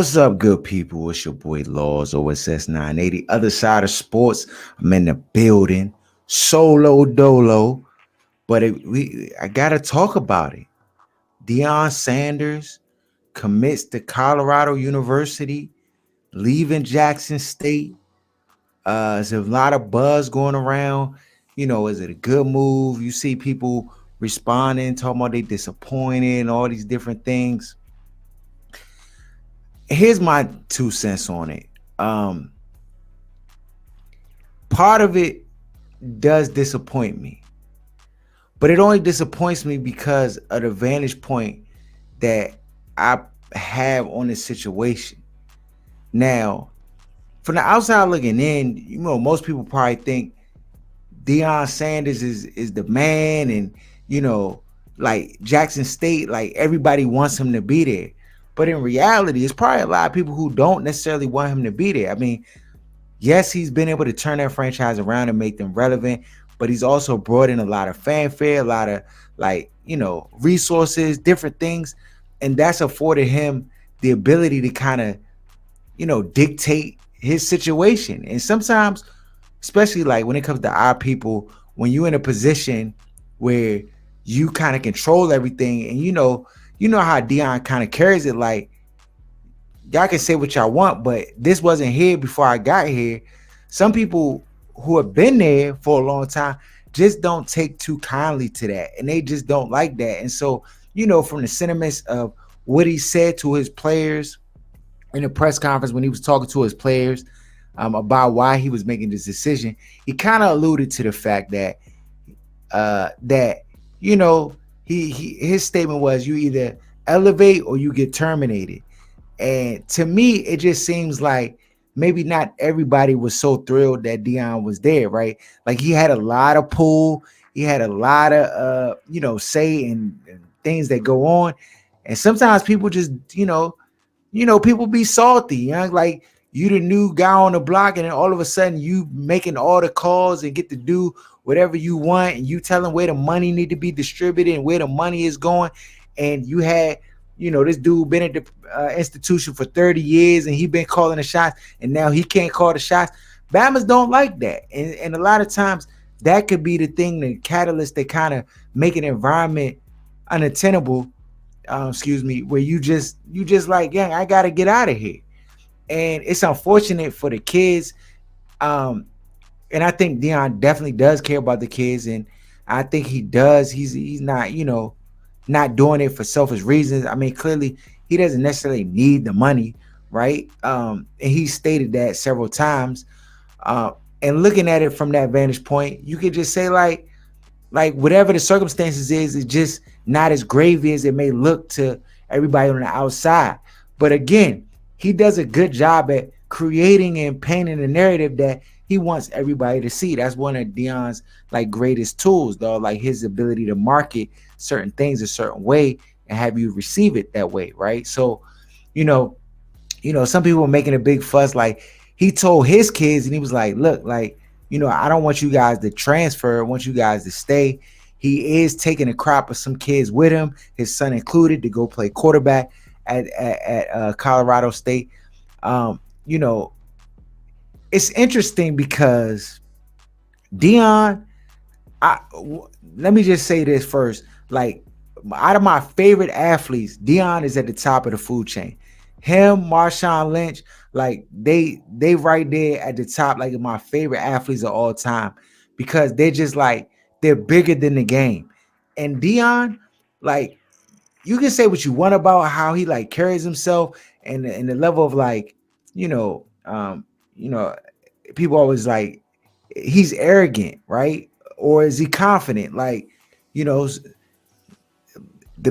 What's up, good people? It's your boy Laws, OSS 980. Other side of sports. I'm in the building. Solo dolo. But I gotta talk about it. Deion Sanders commits to Colorado University, leaving Jackson State. There's a lot of buzz going around. Is it a good move? You see people responding, talking about they disappointed and all these different things. Here's my 2 cents on it. Um, Part of it does disappoint me, but it only disappoints me because of the vantage point that I have on this situation. Now, from the outside looking in, most people probably think Deion Sanders is the man, and like Jackson State, like everybody wants him to be there. But in reality, it's probably a lot of people who don't necessarily want him to be there. I mean, yes, he's been able to turn that franchise around and make them relevant, but he's also brought in a lot of fanfare, a lot of resources, different things, and that's afforded him the ability to kind of, dictate his situation. And sometimes, especially like when it comes to our people, when you're in a position where you kind of control everything, and how Deion kind of carries it, like y'all can say what y'all want, but this wasn't here before I got here. Some people who have been there for a long time just don't take too kindly to that, and they just don't like that. And so, from the sentiments of what he said to his players in the press conference when he was talking to his players about why he was making this decision, he kind of alluded to the fact that his statement was, you either elevate or you get terminated. And to me, it just seems like maybe not everybody was so thrilled that Deion was there, right? Like he had a lot of pull, he had a lot of say and things that go on. And sometimes people just, people be salty, like you the new guy on the block, and then all of a sudden you making all the calls and get to do whatever you want, and you telling where the money need to be distributed and where the money is going. And you had this dude been at the institution for 30 years, and he been calling the shots, and now he can't call the shots. Bamas don't like that. And a lot of times that could be the thing, the catalyst that kind of make an environment unattainable, where you just like, yeah, I got to get out of here. And it's unfortunate for the kids. And I think Deion definitely does care about the kids, and I think he does. He's not, not doing it for selfish reasons. I mean, clearly he doesn't necessarily need the money, right? And he stated that several times. And looking at it from that vantage point, you could just say like whatever the circumstances is, it's just not as gravy as it may look to everybody on the outside. But again, he does a good job at creating and painting a narrative that he wants everybody to see. That's one of Deion's like greatest tools, though, like his ability to market certain things a certain way and have you receive it that way, right? So, some people are making a big fuss. Like he told his kids, and he was like, look, like, I don't want you guys to transfer. I want you guys to stay. He is taking a crop of some kids with him, his son included, to go play quarterback at Colorado State. It's interesting because Deion, let me just say this first. Like, out of my favorite athletes, Deion is at the top of the food chain. Him, Marshawn Lynch, like they right there at the top, like my favorite athletes of all time, because they're just like, they're bigger than the game. And Deion, like, you can say what you want about how he like carries himself and the level of like, people always like he's arrogant, right? Or is he confident? Like, the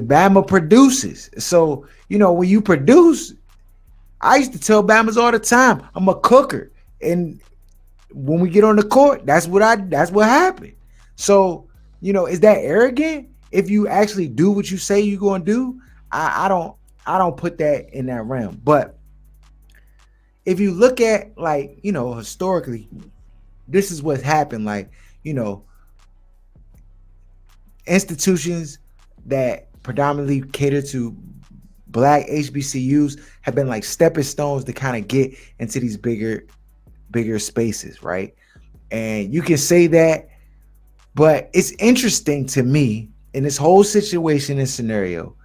Bama produces. So, when you produce, I used to tell Bamas all the time, I'm a cooker. And when we get on the court, that's what happened. So, is that arrogant? If you actually do what you say you're gonna do, I don't put that in that realm. But if you look at like, historically, this is what's happened. Like, institutions that predominantly cater to black HBCUs have been like stepping stones to kind of get into these bigger spaces, right? And you can say that, but it's interesting to me in this whole situation and scenario.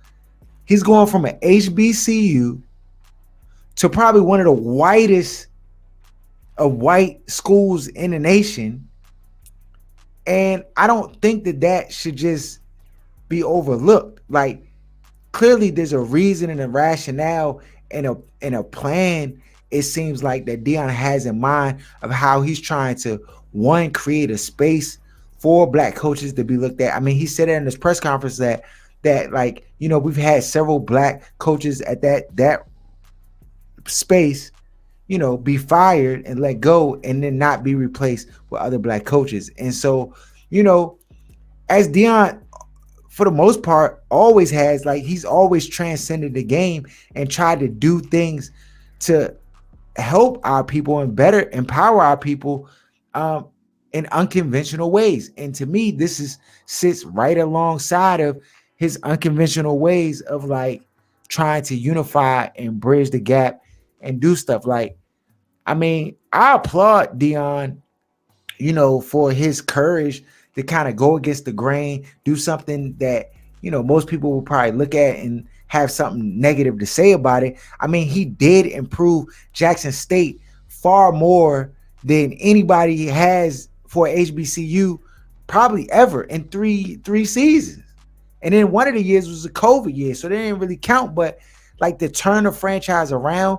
He's going from an HBCU to probably one of the whitest of white schools in the nation. And I don't think that that should just be overlooked. Like, clearly there's a reason and a rationale and a plan, it seems like, that Deion has in mind of how he's trying to, one, create a space for black coaches to be looked at. I mean, he said it in his press conference that like, we've had several black coaches at that space, be fired and let go and then not be replaced with other black coaches. And so, as Deion, for the most part, always has, like, he's always transcended the game and tried to do things to help our people and better empower our people um, in unconventional ways. And to me, sits right alongside of his unconventional ways of, like, trying to unify and bridge the gap and do stuff. Like, I mean, I applaud Deion, for his courage to kind of go against the grain, do something that, most people will probably look at and have something negative to say about it. I mean, he did improve Jackson State far more than anybody has for HBCU probably ever in three seasons. And then one of the years was a COVID year, so they didn't really count. But like, to turn the franchise around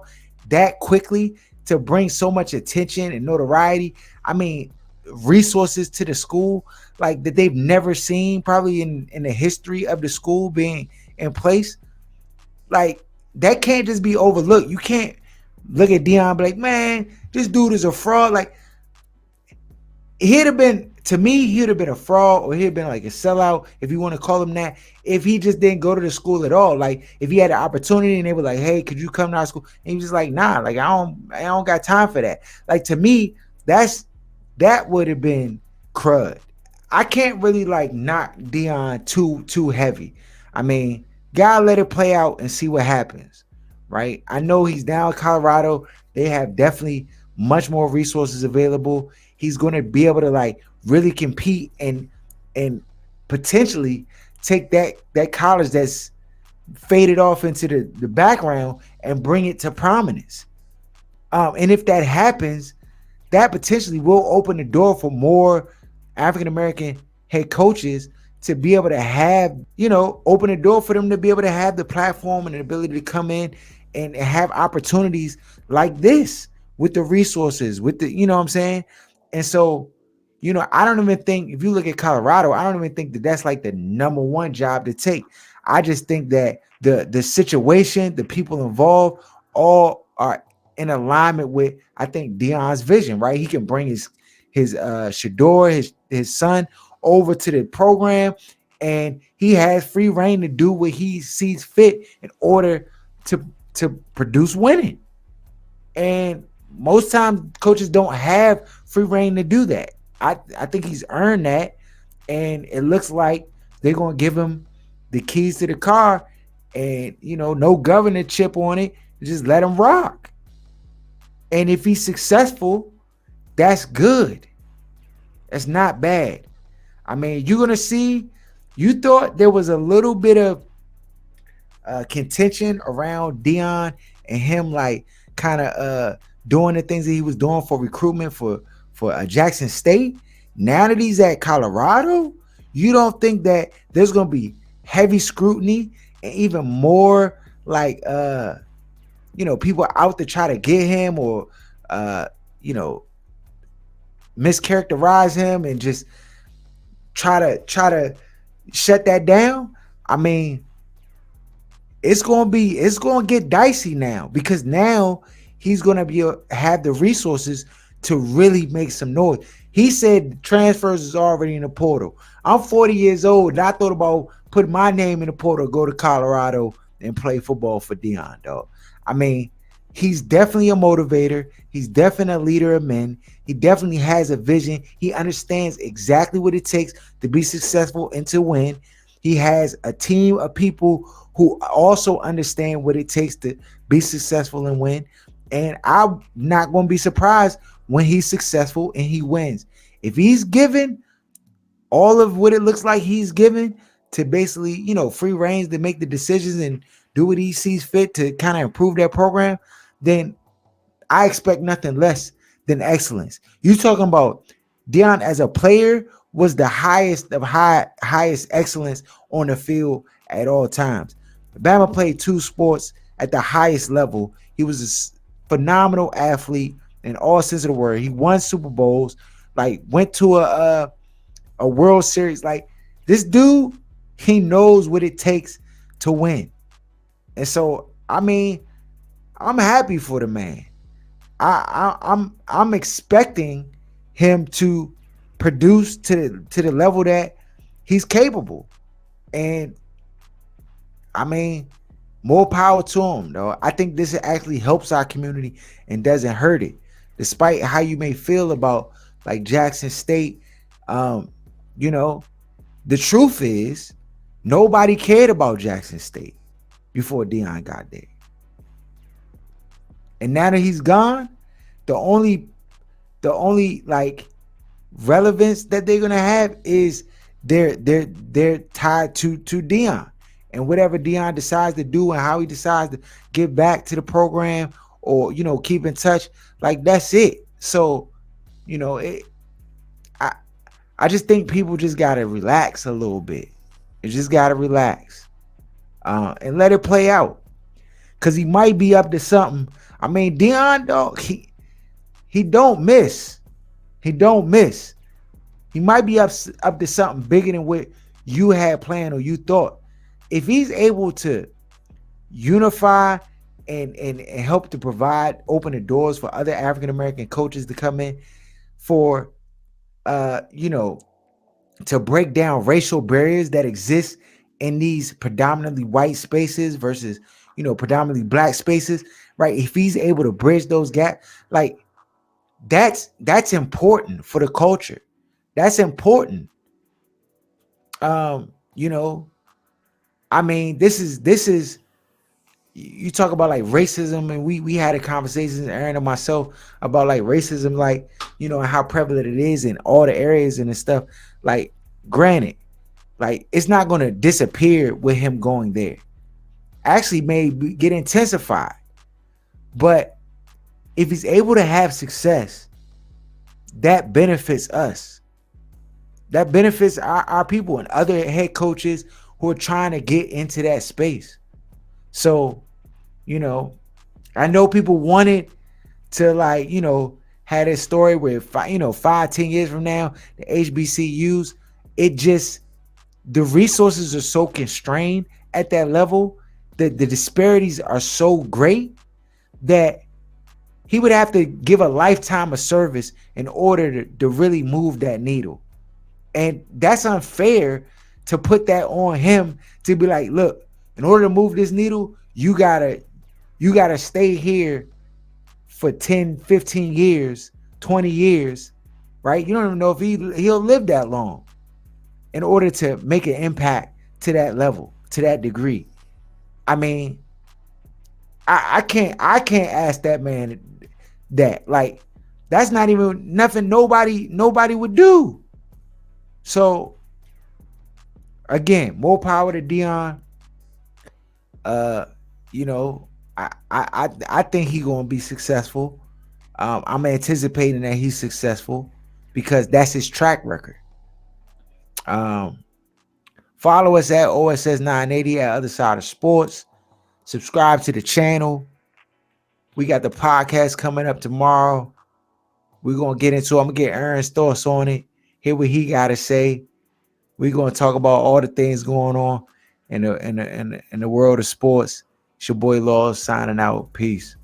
that quickly, to bring so much attention and notoriety, I mean, resources to the school like that they've never seen probably in the history of the school being in place. Like, that can't just be overlooked. You can't look at Deion and be like, man, this dude is a fraud. Like, he'd have been, to me, he'd have been a fraud, or he'd have been like a sellout, if you want to call him that, if he just didn't go to the school at all. Like, if he had the opportunity and they were like, hey, could you come to our school? And he was just like, nah, like, I don't got time for that. Like, to me, that would have been crud. I can't really like knock Deion too heavy. I mean, gotta let it play out and see what happens, right? I know he's down in Colorado. They have definitely much more resources available. He's going to be able to like really compete and potentially take that college that's faded off into the background and bring it to prominence. And if that happens, that potentially will open the door for more African American head coaches to be able to have, open the door for them to be able to have the platform and the ability to come in and have opportunities like this with the resources, with the, you know what I'm saying? And so, I don't even think, if you look at Colorado, I don't even think that that's like the number one job to take. I just think that the situation, the people involved, all are in alignment with, I think, Deion's vision, right? He can bring his Shador, his son, over to the program, and he has free reign to do what he sees fit in order to produce winning. And most times coaches don't have free reign to do that. I think he's earned that, and it looks like they're gonna give him the keys to the car, and no governor chip on it. Just let him rock. And if he's successful, that's good. That's not bad. I mean, you're gonna see. You thought there was a little bit of contention around Deion and him, like, kind of doing the things that he was doing for recruitment for Jackson State. Now that he's at Colorado, you don't think that there's gonna be heavy scrutiny and even more like people out to try to get him or mischaracterize him and just try to shut that down? I mean, it's gonna get dicey now, because now he's gonna have the resources to really make some noise. He said transfers is already in the portal. I'm 40 years old, and I thought about putting my name in the portal, go to Colorado and play football for Deion, dog. I mean, he's definitely a motivator. He's definitely a leader of men. He definitely has a vision. He understands exactly what it takes to be successful and to win. He has a team of people who also understand what it takes to be successful and win. And I'm not going to be surprised when he's successful and he wins. If he's given all of what it looks like he's given to basically, free reigns to make the decisions and do what he sees fit to kind of improve that program, then I expect nothing less than excellence. You talking about Deion as a player was the highest of highest excellence on the field at all times. Bama played two sports at the highest level. He was a phenomenal athlete in all sense of the word. He won Super Bowls, like went to a World Series. Like this dude, he knows what it takes to win. And so, I mean, I'm happy for the man. I'm expecting him to produce to the level that he's capable. And I mean, more power to him, though. I think this actually helps our community and doesn't hurt it. Despite how you may feel about like Jackson State, um, you know, the truth is nobody cared about Jackson State before Deion got there. And now that he's gone, the only like relevance that they're gonna have is they're tied to Deion and whatever Deion decides to do and how he decides to give back to the program or keep in touch. Like that's it. So I I just think people just gotta relax a little bit. You just gotta relax and let it play out. Cause he might be up to something. I mean, Deion, dog, he don't miss. He don't miss. He might be up to something bigger than what you had planned or you thought. If he's able to unify and help to provide, open the doors for other African American coaches to come in for, to break down racial barriers that exist in these predominantly white spaces versus, predominantly black spaces, right? If he's able to bridge those gaps, like that's important for the culture. That's important. You know, I mean, this is you talk about like racism, and we had a conversation, Aaron and myself, about like racism, like and how prevalent it is in all the areas and stuff. Like, granted, like it's not going to disappear with him going there. Actually, may get intensified. But if he's able to have success, that benefits us. That benefits our people and other head coaches who are trying to get into that space. So, I know people wanted to like, had this story where 5-10 years from now, the HBCUs, the resources are so constrained at that level, that the disparities are so great that he would have to give a lifetime of service in order to really move that needle. And that's unfair to put that on him, to be like, look, in order to move this needle, you gotta stay here for 10, 15 years, 20 years, right? You don't even know if he'll live that long in order to make an impact to that level, to that degree. I mean, I can't ask that man that. Like, that's not even nothing nobody would do. So again, more power to Deion. I think he's gonna be successful. I'm anticipating that he's successful because that's his track record. Follow us at OSS 980 at Other Side of Sports. Subscribe to the channel. We got the podcast coming up tomorrow. We're gonna get into it. I'm gonna get Aaron's thoughts on it. Hear what he gotta say. We're gonna talk about all the things going on in the world of sports. It's your boy Laws signing out. Peace.